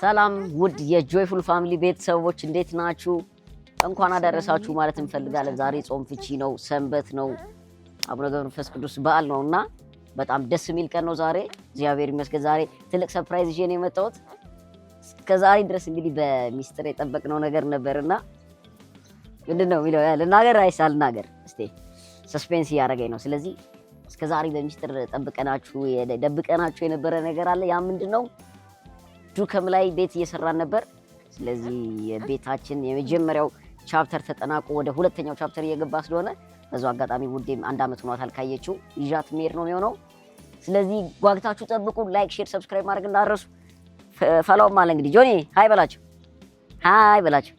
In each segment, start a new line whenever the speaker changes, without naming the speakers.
ሰላም ውድ የጆይፉል ፋሚሊ ቤተሰቦች እንዴት ናችሁ? እንኳን አደረሳችሁ ማለት እንፈልጋለን። ዛሬ ጾም ፍቺ ነው፣ ሰንበት ነው፣ አቡነ ገብረ መንፈስ ቅዱስ በዓል ነውና በጣም ደስ የሚል ቀን ነው ዛሬ። እግዚአብሔር ይመስገን። ዛሬ ትልቅ ሰርፕራይዝ ይዤ ነው የመጣሁት። እስከዛሬ ድረስ እንግዲህ በሚስጥር የጠበቅነው ነገር ነበርና ምንድነው የሚለው ልናገር አይስ አልናገር? እስቲ ሰስፔንስ እያደረገኝ ነው። ስለዚህ እስከዛሬ በሚስጥር ደብቀናችሁ የነበረ ነገር አለ። ያ ምንድነው? ዱከም ላይ ቤት እየሰራን ነበር። ስለዚህ የቤታችን የመጀመሪያው ቻፕተር ተጠናቆ ወደ ሁለተኛው ቻፕተር እየገባ ስለሆነ በዛው አጋጣሚ ውዴም 1 አመት ሆኗታል ካየችው ይዣት መሄድ ነው የሚሆነው። ስለዚህ ጓግታችሁ ጠብቁ። ላይክ፣ ሼር፣ ሰብስክራይብ ማድረግ እንዳትረሱ። ፈላውም አለ እንግዲህ ጆኒ ሃይ በላቸው፣ ሃይ በላቸው፣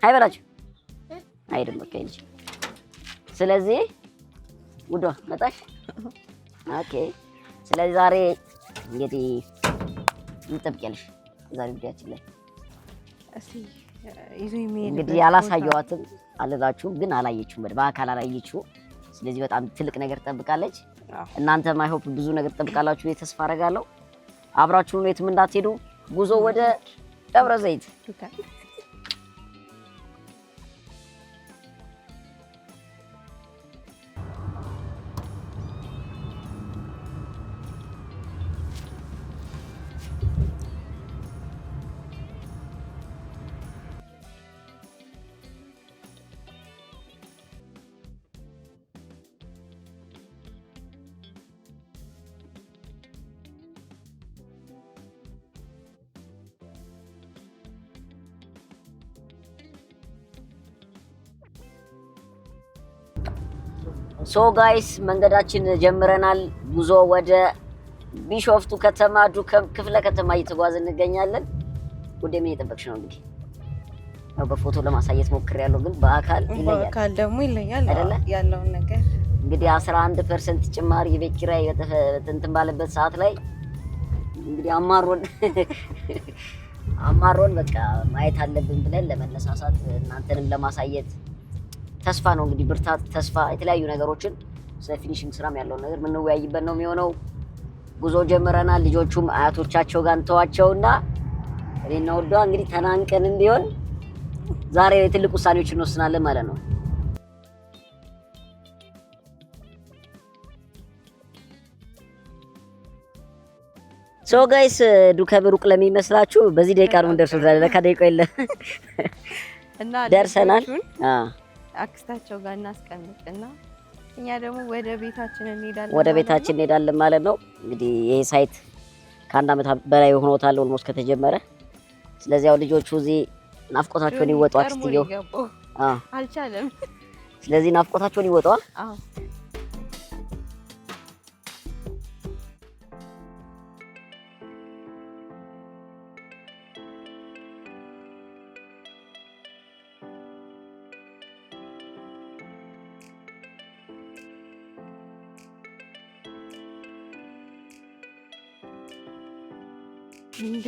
ሃይ በላቸው። አይደለም በቃ እንጂ። ስለዚህ ውዷ መጣሽ። ኦኬ። ስለዚህ ዛሬ እንግዲህ እንጠብቂያለሽ ዛሬ ቪዲዮአችን ላይ
እስቲ ይዞ የሚሄድ
እንግዲህ ያላሳየዋትም አልላችሁም፣ ግን አላየችውም፣ በአካል አላየችው። ስለዚህ በጣም ትልቅ ነገር ትጠብቃለች። እናንተም አይ ሆፕ ብዙ ነገር ትጠብቃላችሁ ተስፋ አደርጋለሁ። አብራችሁን የትም እንዳትሄዱ። ጉዞ ወደ ደብረ ዘይት። ሶ ጋይስ መንገዳችን ጀምረናል። ጉዞ ወደ ቢሾፍቱ ከተማ ዱከም ክፍለ ከተማ እየተጓዝን እንገኛለን። ወደ ምን እየጠበቅሽ ነው? እንግዲህ ያው በፎቶ ለማሳየት ሞክሬያለሁ፣ ግን በአካል ይለያል።
በአካል ደግሞ ይለያል ያለውን ነገር
እንግዲህ 11% ጭማሪ የቤት ኪራይ እንትን ባለበት ሰዓት ላይ እንግዲህ አማሮን በቃ ማየት አለብን ብለን ለመነሳሳት እናንተንም ለማሳየት ተስፋ ነው እንግዲህ ብርታት፣ ተስፋ፣ የተለያዩ ነገሮችን ስለ ፊኒሺንግ ስራም ያለውን ነገር የምንወያይበት ነው የሚሆነው። ጉዞ ጀምረናል። ልጆቹም አያቶቻቸው ጋር እንተዋቸውና እኔና ወዷ እንግዲህ ተናንቀንም ቢሆን ዛሬ ትልቅ ውሳኔዎችን እንወስናለን ማለት ነው። ሶ ጋይስ ዱከም ሩቅ ለሚመስላችሁ በዚህ ደቂቃ ነው እንደርሰው ለካ ደቂቃ የለ
እና
ደርሰናል።
አክስታቸው ጋር እናስቀምጥና እኛ ደግሞ ወደ ቤታችን
እንሄዳለን ማለት ነው። እንግዲህ ይሄ ሳይት ከ1 አመት በላይ ሆኖታል ኦልሞስት ከተጀመረ። ስለዚህ ያው ልጆቹ እዚህ ናፍቆታቸውን ይወጡ አክስትየው
አልቻለም።
ስለዚህ ናፍቆታቸውን ይወጡ።
አዎ እንዴ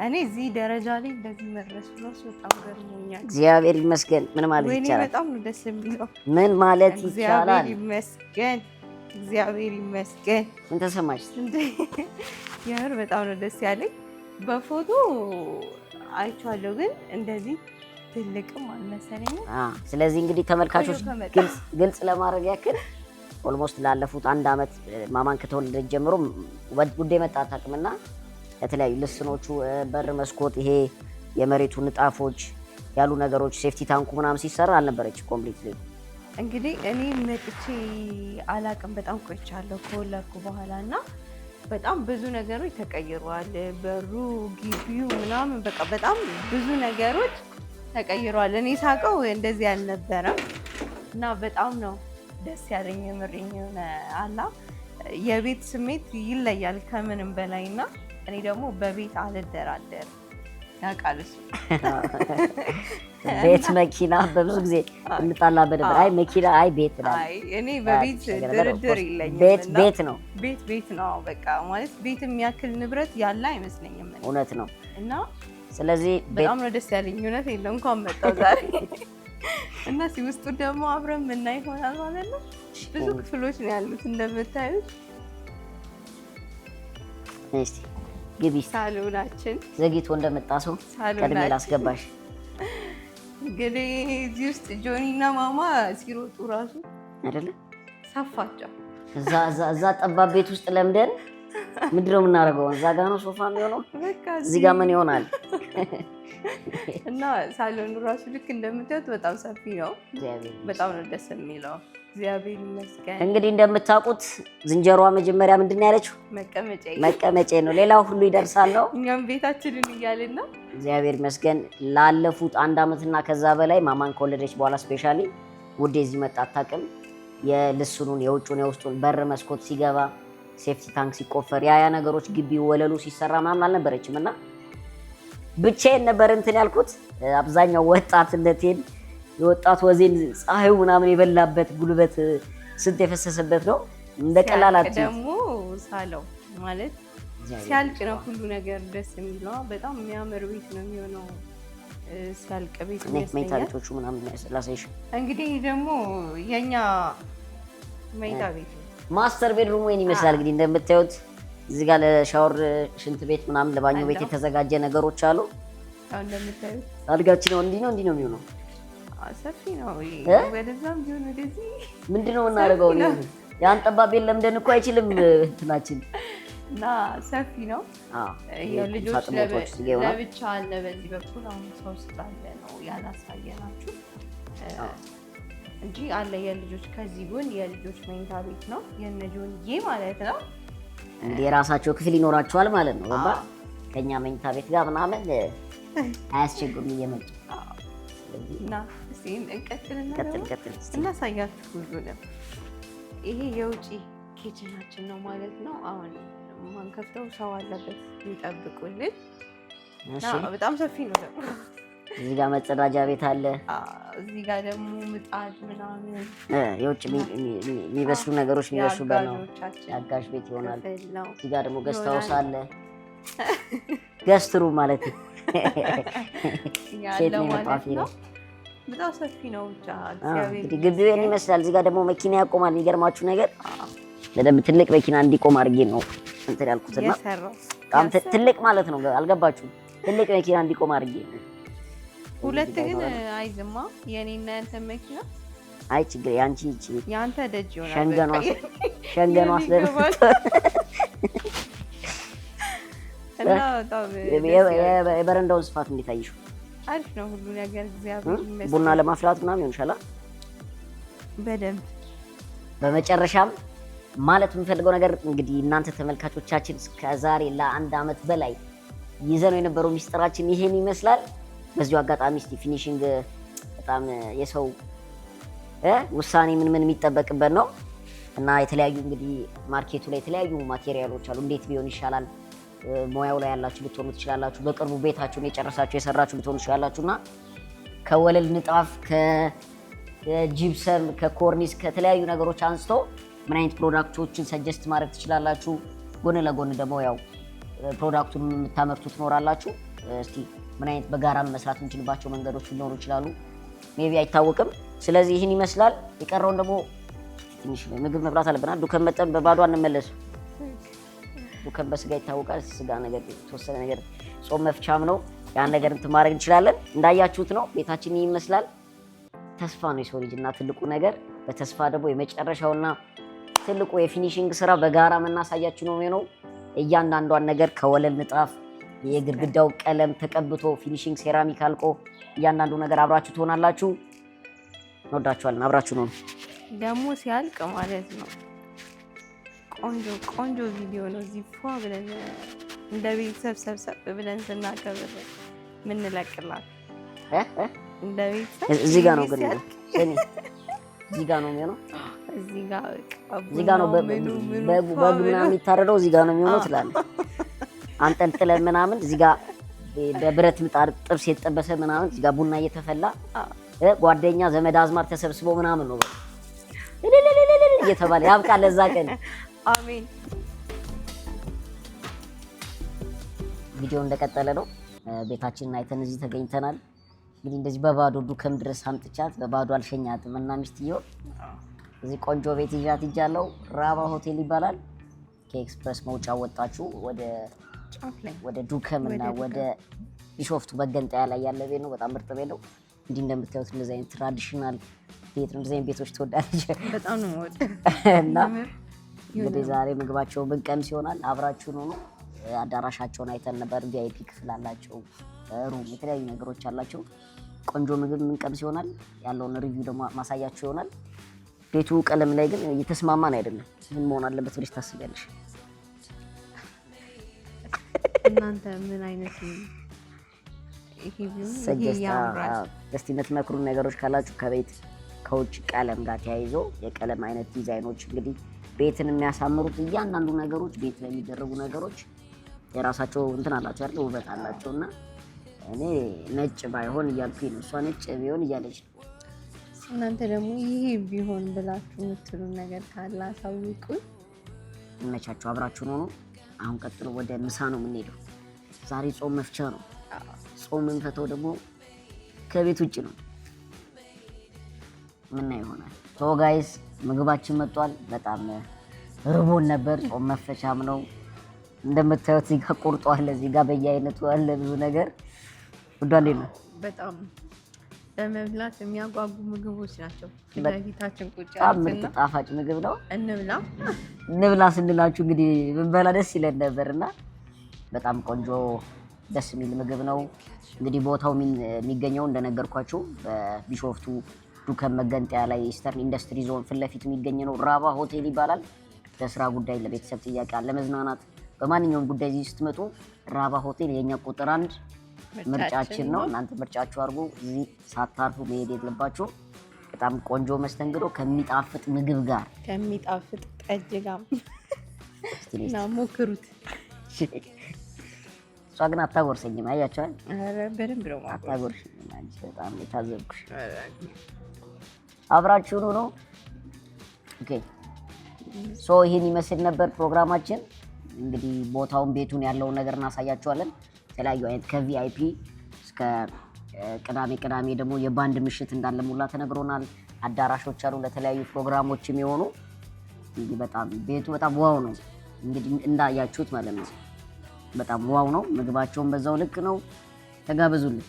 እኔ እዚህ ደረጃ ላይ እንደዚህ መድረስ ነው በጣም ገርሞኛል።
እግዚአብሔር ይመስገን። ምን ማለት ይቻላል?
በጣም ነው ደስ የሚለው።
ምን ማለት ይቻላል?
እግዚአብሔር ይመስገን።
ምን ተሰማሽ?
እንዴ ያር በጣም ነው ደስ ያለኝ። በፎቶ አይቻለሁ፣ ግን እንደዚህ ትልቅም አልመሰለኝም።
ስለዚህ እንግዲህ ተመልካቾች ግልጽ ለማድረግ ያክል ኦልሞስት ላለፉት 1 አመት ማማን ከተወለደች ጀምሮ ጉዳይ መጣ አታውቅምና የተለያዩ ልስኖቹ በር፣ መስኮት፣ ይሄ የመሬቱ ንጣፎች ያሉ ነገሮች ሴፍቲ ታንኩ ምናምን ሲሰራ አልነበረች ኮምፕሊትሊ።
እንግዲህ እኔ መጥቼ አላቅም፣ በጣም ቆይቻለሁ ከወለድኩ በኋላና በጣም ብዙ ነገሮች ተቀይረዋል። በሩ፣ ግቢው ምናምን በቃ በጣም ብዙ ነገሮች ተቀይረዋል። እኔ ሳቀው እንደዚህ አልነበረም እና በጣም ነው ደስ ያለኝ። የምሬኝ የሆነ አላ የቤት ስሜት ይለያል ከምንም በላይና እኔ ደግሞ በቤት አልደራደር ያውቃል እሱ።
ቤት መኪና በብዙ ጊዜ እንጣላበት። አይ መኪና፣ አይ ቤት ነው።
አይ እኔ በቤት ድርድር የለኝም።
ቤት ነው፣
ቤት ነው በቃ። ማለት ቤት የሚያክል ንብረት ያለ አይመስለኝም።
እውነት ነው።
እና
ስለዚህ
በጣም ነው ደስ ያለኝ። እውነት የለም እንኳን መጣሁ ዛሬ እና ውስጡ ደግሞ አብረን ምናይ ይሆናል ማለት ነው። ብዙ ክፍሎች ነው ያሉት እንደምታዩት።
እስቲ ግቢ።
ሳሎናችን
ዘግይቶ እንደመጣ ሰው ቀድሜ ላስገባሽ።
እንግዲህ እዚህ ውስጥ ጆኒ እና ማማ ሲሮጡ ራሱ
አይደለ
ሰፋቸው።
እዛ ጠባብ ቤት ውስጥ ለምደን ምንድን ነው የምናደርገው? እዛ ጋ ነው ሶፋ የሚሆነው፣ እዚህ ጋር ምን ይሆናል?
እና ሳሎኑ ራሱ ልክ እንደምታዩት በጣም ሰፊ ነው። በጣም ነው ደስ የሚለው። እግዚአብሔር ይመስገን።
እንግዲህ እንደምታውቁት ዝንጀሮዋ መጀመሪያ ምንድን ነው ያለችው? መቀመጫ ነው፣ ሌላው ሁሉ ይደርሳል ነው።
እኛም ቤታችንን እያልን ነው።
እግዚአብሔር ይመስገን። ላለፉት 1 ዓመትና ከዛ በላይ ማማን ከወለደች በኋላ ስፔሻሊ ውዴ እዚህ መጣ አታውቅም። የልስኑን የውጩን የውስጡን በር መስኮት ሲገባ ሴፍቲ ታንክ ሲቆፈር ያ ነገሮች ግቢው ወለሉ ሲሰራ ምናምን አልነበረችም እና ብቻዬን ነበር እንትን ያልኩት። አብዛኛው ወጣትነቴን የወጣት ወዜን ፀሐዩ ምናምን የበላበት ጉልበት ስንት የፈሰሰበት ነው። እንደ ቀላላት
ደግሞ ሳለው ማለት ሲያልቅ ነው ሁሉ ነገር ደስ የሚለው። በጣም የሚያምር ቤት ነው የሚሆነው ሲያልቅ ቤት ነው።
መኝታ ቤቶቹ ምናምን ላሳይሽ።
እንግዲህ ደግሞ የኛ መኝታ ቤት
ማስተር ቤድሩም ወይን ይመስላል። እንግዲህ እንደምታዩት እዚህ ጋር ለሻወር ሽንት ቤት ምናምን ለባኞ ቤት የተዘጋጀ ነገሮች አሉ።
አሁን እንደምታዩት
አልጋችን ነው እንዲህ ነው የሚሆነው።
ሰፊ ነው። ወደዛም ቢሆን ወደዚህ
ምንድነው የምናደርገው? ያን ጠባብ ቤት ለምደን እኮ አይችልም እንትናችን
እና ሰፊ ነው። የልጆች ለብቻ አለ በዚህ በኩል። አሁን ሰው ስላለ ነው ያላሳየናችሁ እንጂ አለ የልጆች ከዚህ ጎን የልጆች መኝታ ቤት ነው የነጆንዬ ማለት ነው።
እንደ የራሳቸው ክፍል ይኖራቸዋል ማለት ነው። ወባ ከኛ መኝታ ቤት ጋር ምናምን አያስቸግሩም እየመጡ
እና እስቲ እንቀጥል እናሳያችሁ ሁሉንም። ይሄ የውጪ ኪችናችን ነው ማለት ነው። አሁን ማንከፍተው ሰው አለበት የሚጠብቁልን። በጣም ሰፊ ነው ደግሞ።
እዚህ ጋር መጸዳጃ ቤት አለ።
እዚህ ጋር ደግሞ ምጣድ ምናምን
የውጭ የሚበስሉ ነገሮች የሚበስሉበት ነው። የአጋዥ ቤት ይሆናል። እዚህ ጋር ደግሞ ገስት ሃውስ አለ። ገስትሩ ማለት ነው
ያለው ማለት ነው። በጣም ሰፊ ነው። ብቻ
እንግዲህ ግቢው ይሄን ይመስላል። እዚህ ጋር ደግሞ መኪና ያቆማል። የሚገርማችሁ ነገር በደንብ ትልቅ መኪና እንዲቆም አድርጌ ነው እንትን ያልኩትና በጣም ትልቅ ማለት ነው። አልገባችሁም? ትልቅ መኪና እንዲቆም አድርጌ ነው።
ሁለት ግን አይዝማ የኔና ያንተ መኪና
አይ ችግር ያንቺ
ያንተ ደጅ ይሆናል።
ሸንገኗ ስለምት
እና በጣም
የበረንዳውን ስፋት እንዴት አየሽው?
አሪፍ ነው ሁሉ ነገር። እግዚአብሔር ይመስገን።
ቡና ለማፍላት ምናምን ይሆንሻል
በደንብ።
በመጨረሻም ማለት የምፈልገው ነገር እንግዲህ እናንተ ተመልካቾቻችን እስከዛሬ ለ1 ዓመት በላይ ይዘነው የነበረው ሚስጥራችን ይሄን ይመስላል። በዚሁ አጋጣሚ እስቲ ፊኒሺንግ በጣም የሰው ውሳኔ ምን የሚጠበቅበት ነው እና የተለያዩ እንግዲህ ማርኬቱ ላይ የተለያዩ ማቴሪያሎች አሉ። እንዴት ቢሆን ይሻላል? ሙያው ላይ ያላችሁ ልትሆኑ ትችላላችሁ። በቅርቡ ቤታችሁን የጨረሳችሁ የሰራችሁ ልትሆኑ ትችላላችሁና ከወለል ንጣፍ፣ ከጂፕሰም፣ ከኮርኒስ ከተለያዩ ነገሮች አንስቶ ምን አይነት ፕሮዳክቶችን ሰጀስት ማድረግ ትችላላችሁ። ጎን ለጎን ደግሞ ያው ፕሮዳክቱን የምታመርቱ ትኖራላችሁ። እስቲ ምን አይነት በጋራ መስራት የምንችልባቸው መንገዶች ሊኖሩ ይችላሉ። ሜቢ አይታወቅም። ስለዚህ ይህን ይመስላል። የቀረውን ደግሞ ትንሽ ምግብ መብላት አለብናል። ዱከም መጠን በባዶ አንመለስ። ዱከም በስጋ ይታወቃል። ስጋ ነገር የተወሰነ ነገር ጾም መፍቻም ነው። ያን ነገር እንትን ማድረግ እንችላለን። እንዳያችሁት ነው ቤታችን ይመስላል። ተስፋ ነው የሰው ልጅ እና ትልቁ ነገር በተስፋ ደግሞ የመጨረሻውና ትልቁ የፊኒሺንግ ስራ በጋራ መናሳያችሁ ነው የሚሆነው። እያንዳንዷን ነገር ከወለል ንጣፍ የግድግዳው ቀለም ተቀብቶ ፊኒሺንግ ሴራሚክ አልቆ እያንዳንዱ ነገር አብራችሁ ትሆናላችሁ። እንወዳችኋለን። አብራችሁ ነው
ደግሞ ሲያልቅ ማለት ነው። ቆንጆ ቪዲዮ ነው። እዚህ ፏ ብለን እንደ ቤተሰብ ሰብሰብ ብለን ስናከብር ምን ለቅላል እንደ ቤተሰብ
እዚህ ጋር ነው ግን እዚህ ጋር ነው የሚሆነው።
እዚህ ጋር
ነው በግ ምናምን የሚታረደው እዚህ ጋር ነው የሚሆነው ትላለህ። አንጠልጥለን ምናምን እዚህ ጋር በብረት ምጣድ ጥብስ የተጠበሰ ምናምን እዚህ ጋር ቡና እየተፈላ ጓደኛ ዘመድ አዝማር ተሰብስቦ ምናምን ነው እየተባለ ያብቃል ለዛ ቀን።
አሜን።
ቪዲዮ እንደቀጠለ ነው። ቤታችንን አይተን እዚህ ተገኝተናል። እንግዲህ እንደዚህ በባዶ ዱከም ድረስ አምጥቻት በባዶ አልሸኛትም እና ሚስትየው እዚህ ቆንጆ ቤት ይዣት ይጃለው። ራባ ሆቴል ይባላል። ከኤክስፕረስ መውጫ ወጣችሁ ወደ ወደ ዱከም እና ወደ ቢሾፍቱ መገንጠያ ላይ ያለ ቤት ነው። በጣም ምርጥ ቤት ነው። እንዲህ እንደምታዩት እንደዚህ አይነት ትራዲሽናል ቤት ነው። እንደዚህ አይነት ቤቶች ትወዳለች
በጣም ነው የምወድ
እና እንግዲህ ዛሬ ምግባቸውን ብንቀምስ ይሆናል። አብራችሁን ሆኖ አዳራሻቸውን አይተን ነበር። ቪአይፒ ክፍል አላቸው፣ ሩም፣ የተለያዩ ነገሮች አላቸው። ቆንጆ ምግብ የምንቀምስ ይሆናል። ያለውን ሪቪው ደግሞ ማሳያችሁ ይሆናል። ቤቱ ቀለም ላይ ግን እየተስማማን አይደለም። ምን መሆን አለበት ብለሽ ታስቢያለሽ?
እናንተ ምን አይነት
እስቲ የምትመክሩን ነገሮች ካላችሁ ከቤት ከውጭ ቀለም ጋር ተያይዞ የቀለም አይነት ዲዛይኖች እንግዲህ ቤትን የሚያሳምሩት እያንዳንዱ ነገሮች ቤት ላይ የሚደረጉ ነገሮች የራሳቸው እንትን አላቸው አይደል? ውበት አላቸው እና እኔ ነጭ ባይሆን እያልኩኝ ነው። እሷ ነጭ ቢሆን እያለች ነው።
እናንተ ደግሞ ይሄ ቢሆን ብላችሁ የምትሉ ነገር ካለ አሳውቁኝ።
እመቻችሁ፣ አብራችሁን ሆኖ አሁን ቀጥሎ ወደ ምሳ ነው የምንሄደው። ዛሬ ጾም መፍቻ ነው። ጾም የምንፈተው ደግሞ ከቤት ውጭ ነው። ምን ይሆናል? ሶ ጋይስ ምግባችን መጥቷል። በጣም ርቦን ነበር። ጾም መፈቻም ነው እንደምታዩት። እዚህ ጋር ቁርጦ አለ፣ እዚህ ጋር በየአይነቱ አለ ብዙ ነገር። ውዷ እንዴት ነው?
በጣም ለመብላት የሚያጓጉ ምግቦች ናቸው ፊታችን ቁጭ
ያሉት። ምርጥ ጣፋጭ ምግብ ነው።
እንብላ
ስንላችሁ እንግዲህ ብንበላ ደስ ይለን ነበርና በጣም ቆንጆ ደስ የሚል ምግብ ነው። እንግዲህ ቦታው የሚገኘው እንደነገርኳችሁ በቢሾፍቱ ዱከም መገንጠያ ላይ ኢስተርን ኢንዱስትሪ ዞን ፊት ለፊት የሚገኝ ነው። ራባ ሆቴል ይባላል። ለስራ ጉዳይ፣ ለቤተሰብ ጥያቄ፣ ለመዝናናት በማንኛውም ጉዳይ እዚህ ስትመጡ ራባ ሆቴል የኛ ቁጥር 1 ምርጫችን ነው። እናንተ ምርጫችሁ አድርጉ። እዚህ ሳታርፉ መሄድ የለባችሁ። በጣም ቆንጆ መስተንግዶ ከሚጣፍጥ ምግብ ጋር
ከሚጣፍጥ ጠጅ ጋር እና ሞክሩት።
እሷ ግን አታጎርሰኝም። አያቸዋል።
ኧረ በደንብ ነው
አታጎርሽኝም። አንቺ በጣም የታዘብኩሽ። አብራችሁን ሆኖ ኦኬ። ሶ ይሄን ይመስል ነበር ፕሮግራማችን። እንግዲህ ቦታውን ቤቱን ያለውን ነገር እናሳያችኋለን። የተለያዩ አይነት ከቪአይፒ እስከ ቅዳሜ ደግሞ የባንድ ምሽት እንዳለ ሙላ ተነግሮናል። አዳራሾች አሉ ለተለያዩ ፕሮግራሞች የሚሆኑ። እንግዲህ በጣም ቤቱ በጣም ዋው ነው። እንግዲህ እንዳያችሁት ማለት ነው። በጣም ዋው ነው። ምግባቸውን በዛው ልክ ነው። ተጋበዙልን።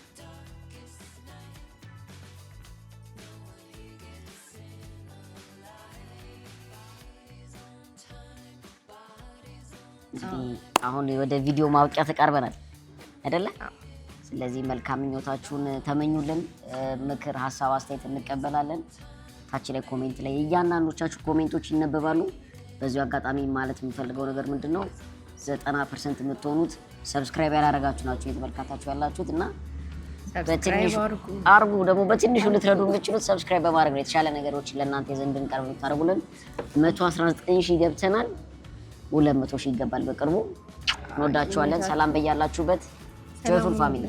አሁን ወደ ቪዲዮ ማውቂያ ተቃርበናል አይደለ? ስለዚህ መልካም ምኞታችሁን ተመኙልን። ምክር፣ ሀሳብ፣ አስተያየት እንቀበላለን። ታች ላይ ኮሜንት ላይ እያንዳንዶቻችሁ ኮሜንቶች ይነበባሉ። በዚሁ አጋጣሚ ማለት የምፈልገው ነገር ምንድነው 90% የምትሆኑት ሰብስክራይብ ያላደረጋችሁ ናችሁ የተመልካታችሁ ያላችሁት እና በትንሹ አርጉ። ደግሞ በትንሹ ልትረዱ የምትችሉት ሰብስክራይብ በማድረግ ነው። የተሻለ ነገሮችን ለእናንተ ይዘን እንድንቀርብ የምታደርጉልን። 119,000 ገብተናል። 200,000 ይገባል በቅርቡ። እንወዳችኋለን። ሰላም በያላችሁበት። ጆይፉል ፋሚሊ